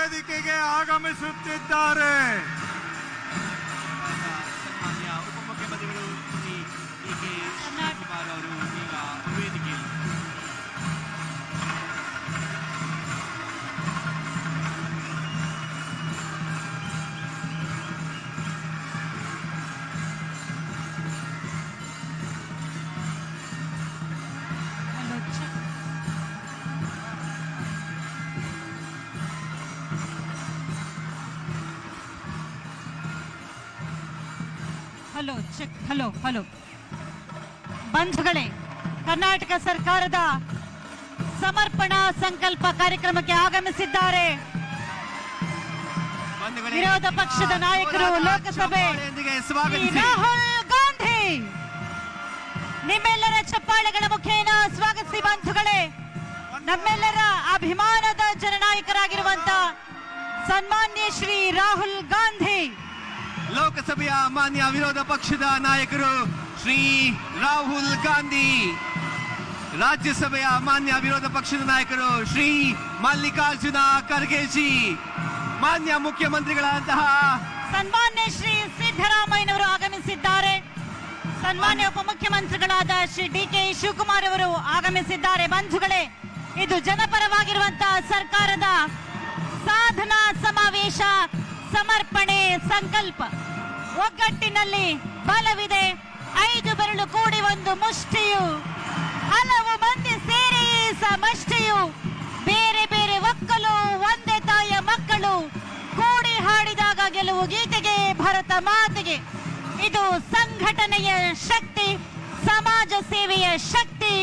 ವೇದಿಕೆಗೆ ಆಗಮಿಸುತ್ತಿದ್ದಾರೆ. ಸನ್ಮಾನ್ಯ ಉಪಮುಖ್ಯಮಂತ್ರಿಗಳು ಶ್ರೀ ಡಿ.ಕೆ. ಶಿವಕುಮಾರ್ ಅವರು ಈಗ ವೇದಿಕೆಯಲ್ಲಿ. ಹಲೋ ಚೆಕ್ ಹಲೋ ಹಲೋ ಬಂಧುಗಳೇ, ಕರ್ನಾಟಕ ಸರ್ಕಾರದ ಸಮರ್ಪಣಾ ಸಂಕಲ್ಪ ಕಾರ್ಯಕ್ರಮಕ್ಕೆ ಆಗಮಿಸಿದ್ದಾರೆ ವಿರೋಧ ಪಕ್ಷದ ನಾಯಕರು ಲೋಕಸಭೆ ರಾಹುಲ್ ಗಾಂಧಿ. ನಿಮ್ಮೆಲ್ಲರ ಚಪ್ಪಾಳೆಗಳ ಮುಖೇನ ಸ್ವಾಗತಿಸಿ ಬಂಧುಗಳೇ. ನಮ್ಮೆಲ್ಲರ ಅಭಿಮಾನದ ಜನನಾಯಕರಾಗಿರುವಂತ ಸನ್ಮಾನ್ಯ ಶ್ರೀ ರಾಹುಲ್ ಗಾಂಧಿ, ಲೋಕಸಭೆಯ ಮಾನ್ಯ ವಿರೋಧ ಪಕ್ಷದ ನಾಯಕರು ಶ್ರೀ ರಾಹುಲ್ ಗಾಂಧಿ, ರಾಜ್ಯಸಭೆಯ ಮಾನ್ಯ ವಿರೋಧ ಪಕ್ಷದ ನಾಯಕರು ಶ್ರೀ ಮಲ್ಲಿಕಾರ್ಜುನ ಖರ್ಗೆ ಜಿ, ಮಾನ್ಯ ಮುಖ್ಯಮಂತ್ರಿಗಳಂತಹ ಸನ್ಮಾನ್ಯ ಶ್ರೀ ಸಿದ್ದರಾಮಯ್ಯನವರು ಆಗಮಿಸಿದ್ದಾರೆ. ಸನ್ಮಾನ್ಯ ಉಪಮುಖ್ಯಮಂತ್ರಿಗಳಾದ ಶ್ರೀ ಡಿ.ಕೆ. ಶಿವಕುಮಾರ್ ಅವರು ಆಗಮಿಸಿದ್ದಾರೆ. ಬಂಧುಗಳೇ, ಇದು ಜನಪರವಾಗಿರುವಂತಹ ಸರ್ಕಾರದ ಸಾಧನಾ ಸಮಾವೇಶ, ಸಮರ್ಪಣೆ ಸಂಕಲ್ಪ. ಒಗ್ಗಟ್ಟಿನಲ್ಲಿ ಬಲವಿದೆ, 5 ಬೆರಳು ಕೂಡಿ ಒಂದು ಮುಷ್ಟಿಯು, ಹಲವು ಮಂದಿ ಸೇರಿ ಸಮಷ್ಟಿಯು, ಬೇರೆ ಬೇರೆ ಒಕ್ಕಲು ಒಂದೇ ತಾಯಿಯ ಮಕ್ಕಳು, ಕೂಡಿ ಹಾಡಿದಾಗ ಗೆಲುವು ಗೀತೆಗೆ ಭರತ ಮಾತೆಗೆ. ಇದು ಸಂಘಟನೆಯ ಶಕ್ತಿ, ಸಮಾಜ ಸೇವೆಯ ಶಕ್ತಿ,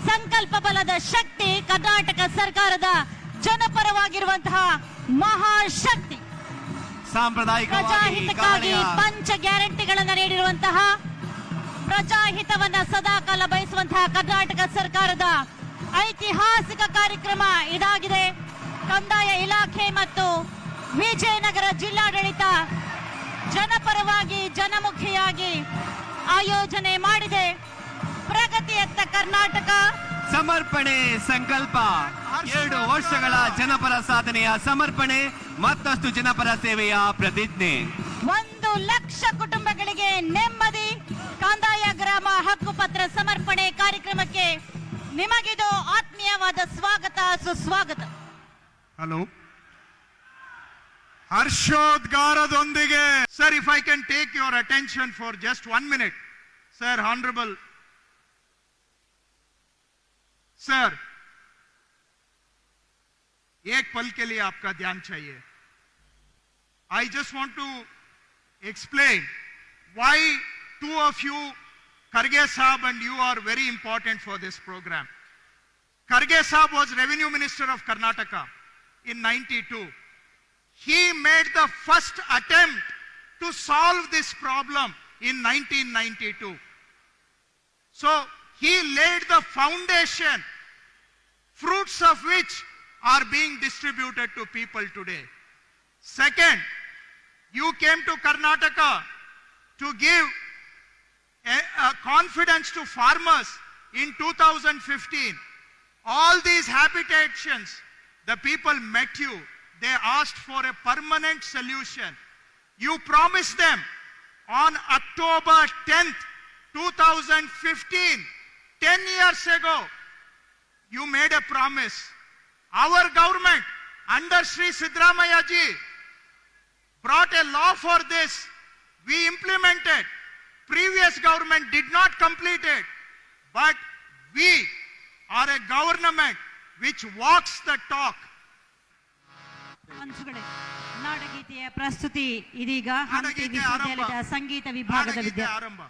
ಸಂಕಲ್ಪ ಬಲದ ಶಕ್ತಿ, ಕರ್ನಾಟಕ ಸರ್ಕಾರದ ಜನಪರವಾಗಿರುವಂತಹ ಮಹಾಶಕ್ತಿ. ಪ್ರಜಾಹಿತಕ್ಕಾಗಿ ಪಂಚ ಗ್ಯಾರಂಟಿಗಳನ್ನು ನೀಡಿರುವಂತಹ, ಪ್ರಜಾಹಿತವನ್ನ ಸದಾಕಾಲ ಬಯಸುವಂತಹ ಕರ್ನಾಟಕ ಸರ್ಕಾರದ ಐತಿಹಾಸಿಕ ಕಾರ್ಯಕ್ರಮ ಇದಾಗಿದೆ. ಕಂದಾಯ ಇಲಾಖೆ ಮತ್ತು ವಿಜಯನಗರ ಜಿಲ್ಲಾಡಳಿತ ಜನಪರವಾಗಿ ಜನಮುಖಿಯಾಗಿ ಆಯೋಜನೆ ಮಾಡಿದೆ. ಪ್ರಗತಿಯತ್ತ ಕರ್ನಾಟಕ ಸಮರ್ಪಣೆ ಸಂಕಲ್ಪ, 2 ವರ್ಷಗಳ ಜನಪರ ಸಾಧನೆಯ ಸಮರ್ಪಣೆ, ಮತ್ತಷ್ಟು ಜನಪರ ಸೇವೆಯ ಪ್ರತಿಜ್ಞೆ. 1 ಲಕ್ಷ ಕುಟುಂಬಗಳಿಗೆ ನೆಮ್ಮದಿ. ಕಂದಾಯ ಗ್ರಾಮ ಹಕ್ಕುಪತ್ರ ಸಮರ್ಪಣೆ ಕಾರ್ಯಕ್ರಮಕ್ಕೆ ನಿಮಗಿದು ಆತ್ಮೀಯವಾದ ಸ್ವಾಗತ, ಸುಸ್ವಾಗತ. ಹಲೋ, ಹರ್ಷೋದ್ಗಾರದೊಂದಿಗೆ sir, if I can take your attention for just 1 minute. Sir, honourable sir, एक पल के लिए आपका ध्यान चाहिए. I just want to explain why 2 of you, Kharge Sahab and you, are very important for this program. Kharge Sahab was Revenue Minister of Karnataka in 92. He made the first attempt to solve this problem in 1992. So he laid the foundation, fruits of which are being distributed to people today. Second, you came to Karnataka to give a confidence to farmers in 2015. All these habitations, the people met you. They asked for a permanent solution. You promised them on October 10th, 2015, 10 years ago, you made a promise. Our government under Sri Siddaramaiah ji brought a law for this. We implemented. Previous government did not complete it. But we are a government which walks the talk. ನಾಡಗೀತೆಯ ಪ್ರಸ್ತುತಿ ಇದೀಗ ಹಂಪಿ ವಿಶ್ವವಿದ್ಯಾಲಯದ ಸಂಗೀತ ವಿಭಾಗದ ವಿದ್ಯಾರ್ಥಿ ಆರಂಭ.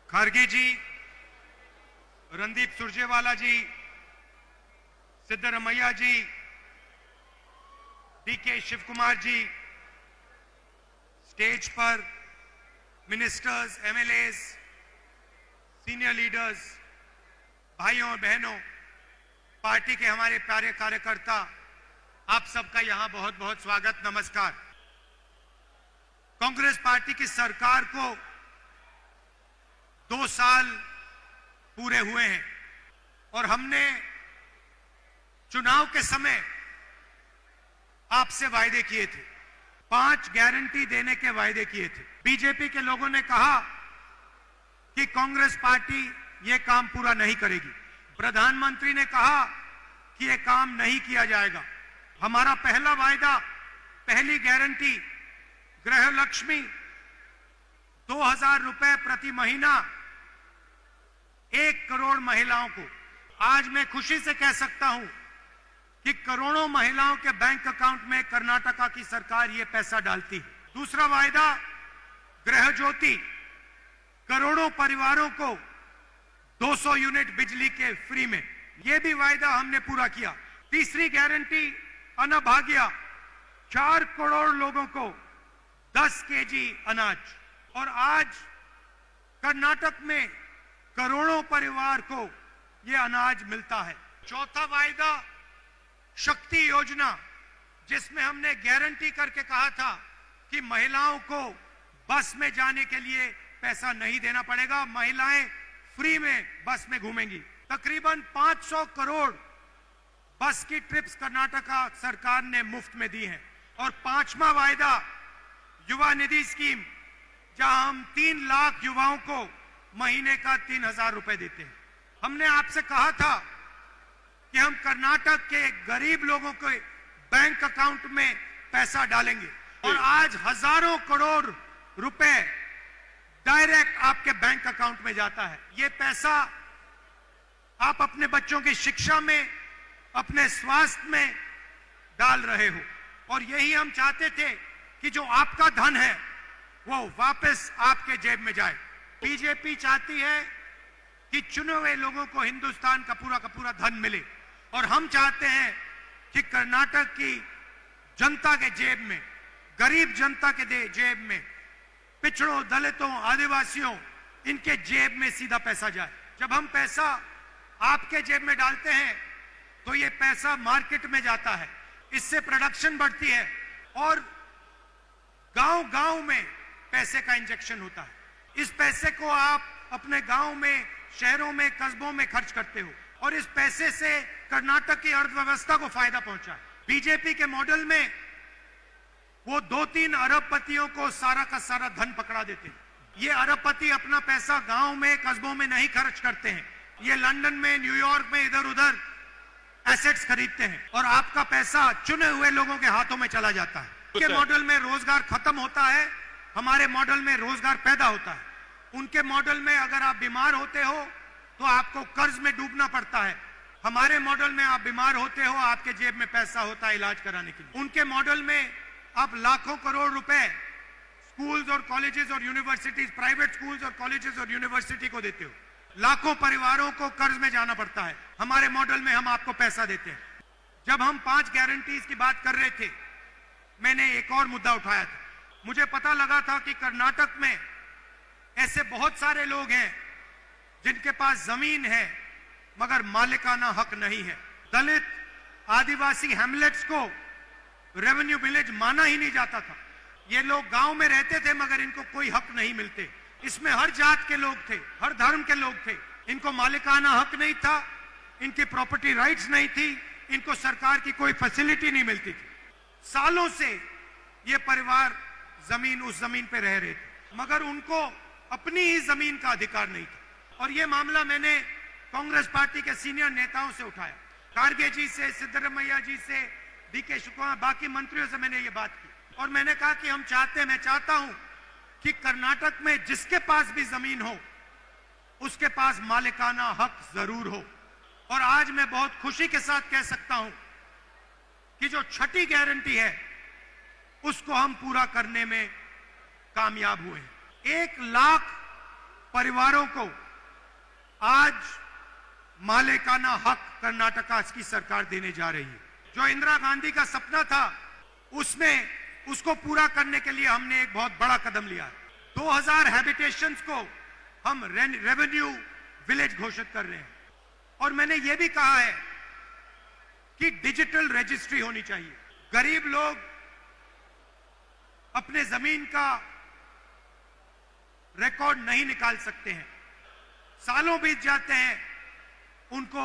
खड़गे जी, रणदीप सुरजेवाला जी, सिद्धरमैया जी, DK Shiv Kumar ji, stage पर ministers, MLAs, senior leaders, भाइयों और बहनों, पार्टी के हमारे प्यारे कार्यकर्ता, आप सबका यहां बहुत बहुत स्वागत, नमस्कार। कांग्रेस पार्टी की सरकार को 2 साल पूरे हुए हैं और हमने चुनाव के समय आपसे वायदे किए थे, 5 गारंटी देने के वायदे किए थे। बीजेपी के लोगों ने कहा कि कांग्रेस पार्टी यह काम पूरा नहीं करेगी। प्रधानमंत्री ने कहा कि यह काम नहीं किया जाएगा। हमारा पहला वायदा, पहली गारंटी, गृह लक्ष्मी 2000 रुपए प्रति महीना 1 करोड़ महिलाओं को। आज मैं खुशी से कह सकता हूं कि करोड़ों महिलाओं के बैंक अकाउंट में कर्नाटका की सरकार यह पैसा डालती है। दूसरा वायदा, गृह ज्योति, करोड़ों परिवारों को 200 यूनिट बिजली के फ्री में, यह भी वायदा हमने पूरा किया। तीसरी गारंटी, अन्नभाग्य, 4 करोड़ लोगों को 10 केजी अनाज, और आज कर्नाटक में करोड़ों परिवार को यह अनाज मिलता है। चौथा वायदा, शक्ति योजना, जिसमें हमने गारंटी करके कहा था कि महिलाओं को बस में जाने के लिए पैसा नहीं देना पड़ेगा, महिलाएं फ्री में बस में घूमेंगी। तकरीबन 500 करोड़ बस की ट्रिप्स कर्नाटका सरकार ने मुफ्त में दी हैं। और 5वां वायदा, युवा निधि स्कीम, जहां हम 3 लाख युवाओं को महीने का 3000 रुपए देते हैं। हमने आपसे कहा था कि हम कर्नाटक के गरीब लोगों के बैंक अकाउंट में पैसा डालेंगे और आज हजारों करोड़ रुपए डायरेक्ट आपके बैंक अकाउंट में जाता है। ये पैसा आप अपने बच्चों की शिक्षा में, अपने स्वास्थ्य में डाल रहे हो और यही हम चाहते थे कि जो आपका धन है वो वापस आपके जेब में जाए। बीजेपी चाहती है कि चुने हुए लोगों को हिंदुस्तान का पूरा धन मिले और हम चाहते हैं कि कर्नाटक की जनता के जेब में, गरीब जनता के जेब में, पिछड़ों, दलितों, आदिवासियों, इनके जेब में सीधा पैसा जाए। जब हम पैसा आपके जेब में डालते हैं तो ये पैसा मार्केट में जाता है, इससे प्रोडक्शन बढ़ती है और गांव-गांव में पैसे का इंजेक्शन होता है। इस पैसे को आप अपने गांव में, शहरों में, कस्बों में खर्च करते हो और इस पैसे से कर्नाटक की अर्थव्यवस्था को फायदा पहुंचा है। बीजेपी के मॉडल में वो 2-3 अरबपतियों को सारा का सारा धन पकड़ा देते हैं। ये अरबपति अपना पैसा गांव में, कस्बों में नहीं खर्च करते हैं, ये लंदन में, न्यूयॉर्क में इधर उधर एसेट्स खरीदते हैं और आपका पैसा चुने हुए लोगों के हाथों में चला जाता है। उनके मॉडल में रोजगार खत्म होता है, हमारे मॉडल में रोजगार पैदा होता है। उनके मॉडल में अगर आप बीमार होते हो तो आपको कर्ज में डूबना पड़ता है, हमारे मॉडल में आप बीमार होते हो, आपके जेब में पैसा होता है इलाज कराने के लिए। उनके मॉडल में आप लाखों करोड़ रुपए स्कूल्स और कॉलेजेस और यूनिवर्सिटीज, प्राइवेट स्कूल्स और कॉलेजेस और यूनिवर्सिटी को देते हो, लाखों परिवारों को कर्ज में जाना पड़ता है। हमारे मॉडल में हम आपको पैसा देते हैं। जब हम 5 गारंटीज की बात कर रहे थे, मैंने एक और मुद्दा उठाया था। मुझे पता लगा था कि कर्नाटक में ऐसे बहुत सारे लोग हैं जिनके पास जमीन है मगर मालिकाना हक नहीं है। दलित, आदिवासी हैमलेट्स को रेवेन्यू विलेज माना ही नहीं जाता था। ये लोग गांव में रहते थे मगर इनको कोई हक नहीं मिलते। इसमें हर जात के लोग थे, हर धर्म के लोग थे, इनको मालिकाना हक नहीं था, इनकी प्रॉपर्टी राइट्स नहीं थी, इनको सरकार की कोई फैसिलिटी नहीं मिलती थी। सालों से ये परिवार उस जमीन पे रह रहे थे मगर उनको अपनी ही जमीन का अधिकार नहीं था। और ये मामला मैंने कांग्रेस पार्टी के सीनियर नेताओं से उठाया, खड़गे जी से, सिद्धरमैया जी से, डीके शिव कुमार, बाकी मंत्रियों से मैंने ये बात की और मैंने कहा कि मैं चाहता हूं कि कर्नाटक में जिसके पास भी जमीन हो उसके पास मालिकाना हक जरूर हो। और आज मैं बहुत खुशी के साथ कह सकता हूं कि जो 6ठी गारंटी है उसको हम पूरा करने में कामयाब हुए हैं। 1 लाख परिवारों को आज मालिकाना हक कर्नाटका की सरकार देने जा रही है। जो इंदिरा गांधी का सपना था उसको पूरा करने के लिए हमने एक बहुत बड़ा कदम लिया है। 2000 हैबिटेशंस को हम रेवेन्यू विलेज घोषित कर रहे हैं और मैंने यह भी कहा है कि डिजिटल रजिस्ट्री होनी चाहिए। गरीब लोग अपने जमीन का रिकॉर्ड नहीं निकाल सकते हैं, सालों बीत जाते हैं, उनको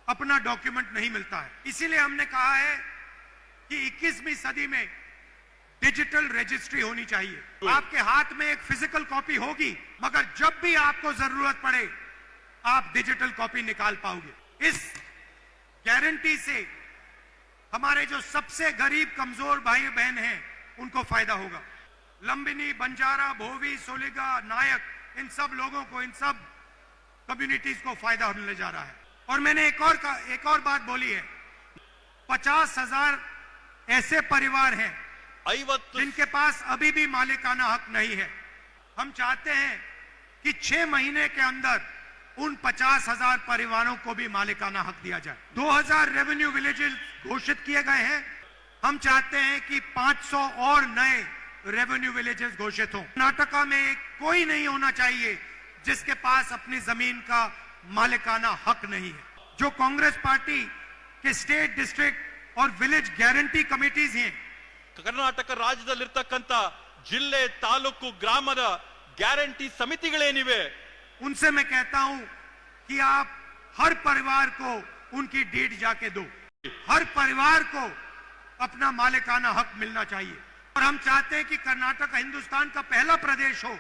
अपना डॉक्यूमेंट नहीं मिलता है। इसीलिए हमने कहा है कि 21वीं सदी में डिजिटल रजिस्ट्री होनी चाहिए। आपके हाथ में एक फिजिकल कॉपी होगी, मगर जब भी आपको जरूरत पड़े आप डिजिटल कॉपी निकाल पाओगे। इस गारंटी से हमारे जो सबसे गरीब कमजोर भाई बहन हैं उनको फायदा होगा। लंबिनी, बंजारा, भोवी, सोलिगा, नायक, इन सब लोगों को, इन सब कम्युनिटीज को फायदा होने जा रहा है। और मैंने एक और बात बोली है, 50,000 ऐसे परिवार हैं जिनके पास अभी भी मालिकाना हक नहीं है। हम चाहते हैं कि 6 महीने के अंदर उन 50,000 परिवारों को भी मालिकाना हक दिया जाए। 2000 रेवेन्यू विलेजेस घोषित किए गए हैं। हम चाहते हैं कि 500 और नए रेवेन्यू विलेजेस घोषित हों। कर्नाटका में कोई नहीं होना चाहिए जिसके पास अपनी जमीन का मालिकाना हक नहीं है। जो कांग्रेस पार्टी के स्टेट, डिस्ट्रिक्ट और विलेज गारंटी कमिटीज हैं, ಕರ್ನಾಟಕ ರಾಜ್ಯದಲ್ಲಿರ್ತಕ್ಕಂತ ಜಿಲ್ಲೆ, ತಾಲೂಕು, ಗ್ರಾಮದ ಗ್ಯಾರಂಟಿ ಸಮಿತಿಗಳೇನಿವೆ, उनसे मैं कहता हूं कि आप हर परिवार को उनकी डीड जाके दो। हर परिवार को अपना मालिकाना हक मिलना चाहिए। और हम चाहते हैं कि कर्नाटक हिंदुस्तान का पहला प्रदेश हो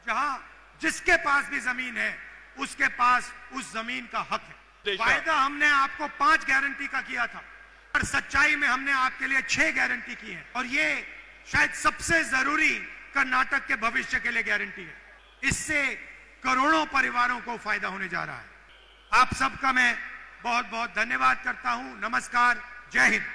जहां जिसके पास भी जमीन है उसके पास उस जमीन का हक है। वायदा हमने आपको 5 गारंटी का किया था और सच्चाई में हमने आपके लिए 6 गारंटी की है और ये शायद सबसे जरूरी कर्नाटक के भविष्य के लिए गारंटी है। इससे करोड़ों परिवारों को फायदा होने जा रहा है। आप सबका मैं बहुत बहुत धन्यवाद करता हूं। नमस्कार, जय हिंद।